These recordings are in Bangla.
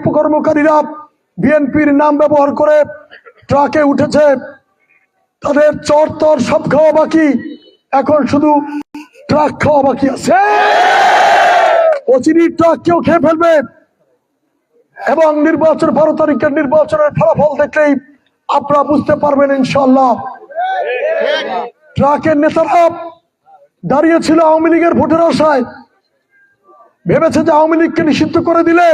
অপকর্মকারীরা বিএনপির নাম ব্যবহার করে ট্রাকে উঠেছে, তাদের চরতর সব খাওয়া বাকি, এখন শুধু ট্রাক খাওয়া বাকি আছে। অচিরি ট্রাক কেউ খেয়ে ফেলবে এবং নির্বাচন 12 তারিখের নির্বাচনের ফলাফল দেখলেই আপনারা বুঝতে পারবেন ইনশাআল্লাহ। ট্রাকের নেতারা দাঁড়িয়েছিল আওয়ামী লীগের ভোটের আশায়, ভেবেছে যে আওয়ামী লীগকে নিষিদ্ধ করে দিলে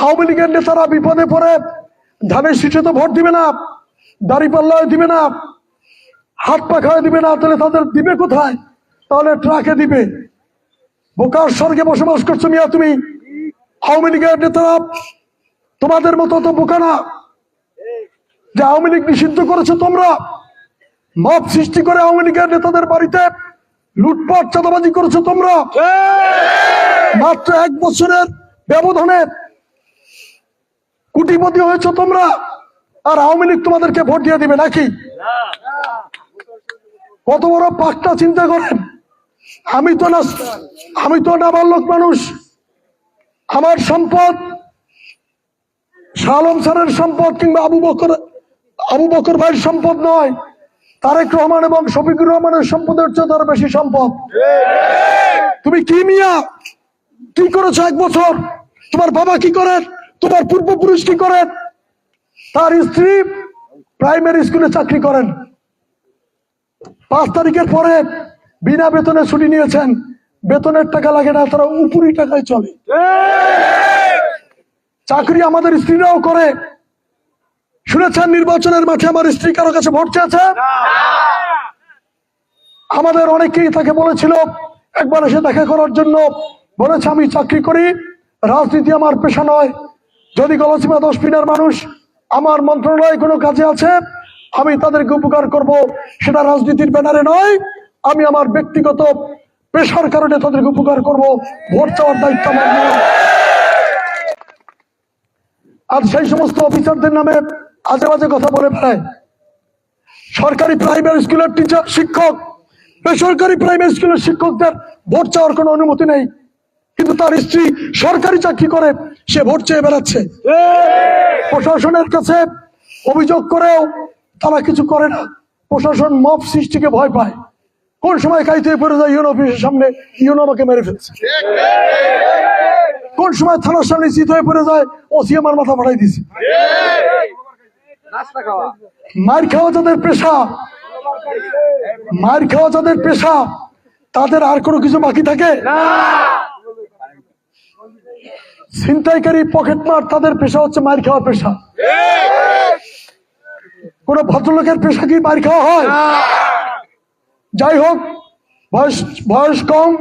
আওয়ামী লীগের নেতারা বিপদে পড়ে ধানের শীষে তো ভোট দিবে না, দাঁড়িপাল্লায় দিবে না, হাত পাখায় দিবে না, তাহলে তাদের দিবে কোথায়? তাহলে ট্রাকে দিবে। বোকার স্বর্গে বসবাস করছো মিয়া তুমি। আওয়ামী লীগের নেতারা তোমাদের মতো তো বোকা না যে আওয়ামী লীগ নিষিদ্ধ করেছো তোমরা। মব সৃষ্টি করে আওয়ামী লীগের নেতাদের বাড়িতে লুটপাট চাঁদাবাজি করেছো তোমরা। মাত্র 1 বছরের ব্যবধানে কোটিপতি হয়েছো তোমরা, আর আওয়ামী লীগ তোমাদেরকে ভোট দিয়ে দিবে নাকি? কত বড় পাক্কা চিন্তা করেন। আমি তো নাবালক মানুষ, আমার সম্পদ শাহ আলম স্যারের সম্পদ কিংবা আবু বকর ভাইয়ের সম্পদ নয়, তারেক রহমান এবং শফিকুর রহমানের সম্পদের চেয়ে তার বেশি সম্পদ। তুমি কি মিয়া কি করেছো 1 বছর? তোমার বাবা কি করেন? তোমার পূর্বপুরুষ কি করেন? তার স্ত্রী প্রাইমারি স্কুলে চাকরি করেন, 5 তারিখের পরে বিনা বেতনে ছুটি নিয়েছেন, বেতনের টাকা লাগে না, তারা উপরি টাকায় চলে। চাকরি আমাদের স্ত্রীরাও করে। শুনেছেন নির্বাচনের মাঠে আমার স্ত্রী কারো কাছে ভোট চেয়েছে? আমাদের অনেকেই তাকে বলেছিল একবার এসে দেখা করার জন্য, বলেছে আমি চাকরি করি, রাজনীতি আমার পেশা নয়। যদি গলাচিপা 10 পিনার মানুষ আমার মন্ত্রণালয়ে কোনো কাজে আছে, আমি তাদেরকে উপকার করব, সেটা রাজনীতির ব্যানারে নয়, আমি আমার ব্যক্তিগত পেশার কারণে তাদেরকে উপকার করব, ভোট চাওয়ার দায়িত্ব আমার নয়। আর সেই সমস্ত অফিসারদের নামে আজে বাজে কথা বলে বেড়ায়। সরকারি প্রাইমারি স্কুলের টিচার শিক্ষক, বেসরকারি প্রাইমারি স্কুলের শিক্ষকদের ভোট চাওয়ার কোনো অনুমতি নেই, কিন্তু তার স্ত্রী সরকারি চাকরি করে, সে ভোট চেয়ে বেড়াচ্ছে। প্রশাসনের কাছে অভিযোগ করেও তারা কিছু করে না। প্রশাসন মব সৃষ্টিকে ভয় পায়। কোন সময় কাইতে পড়ে যায় ইউনো অফিসের সামনে, ইউনো আমাকে মেরে ফেলছে। কোন সময় থানার সামনে চিত হয়ে পড়ে যায়, ওসি আমার মাথা ফাটাই দিছে। মার খাওয়া যাদের পেশা, মার খাওয়া যাদের পেশা, তাদের আর কোনো কিছু বাকি থাকে? ছিনতাইকারী পকেটমার, তাদের পেশা হচ্ছে মার খাওয়ার পেশা। কোন ভদ্রলোকের পেশা কি মার খাওয়া হয়? যাই হোক, বয়স কম,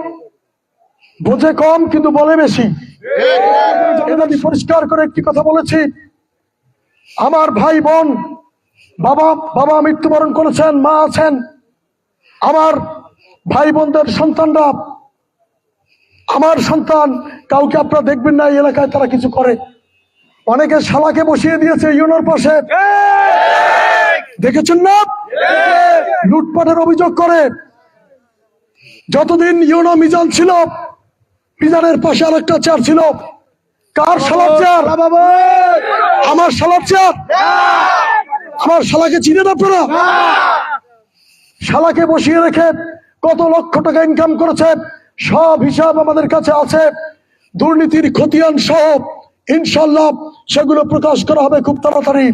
বোঝে কম, কিন্তু বলে বেশি। আমি পরিষ্কার করে একটি কথা বলেছি, আমার ভাই বোন, বাবা মৃত্যুবরণ করেছেন, মা আছেন, আমার ভাই বোনদের সন্তানরা, আমার সন্তান, কাউকে আপনারা দেখবেন না এই এলাকায় তারা কিছু করে। অনেকে শালাকে বসিয়ে দিয়েছে ইউনোর পাশে, দেখেছেন না? লুটপাটের অভিযোগ করে। যতদিন ইউনো মিজান ছিল, মিজানের পাশে আরেকটা চেয়ার ছিল। কার শালার চেয়ার? আমার শালার চেয়ার। আমার শালাকে চিনেন আপনারা? শালাকে বসিয়ে রেখে কত লক্ষ টাকা ইনকাম করেছে, সব হিসাব আমাদের কাছে আছে। দুর্নীতির খতিয়ান সহ ইনশাল্লাহ সেগুলো প্রকাশ করা হবে খুব তাড়াতাড়ি।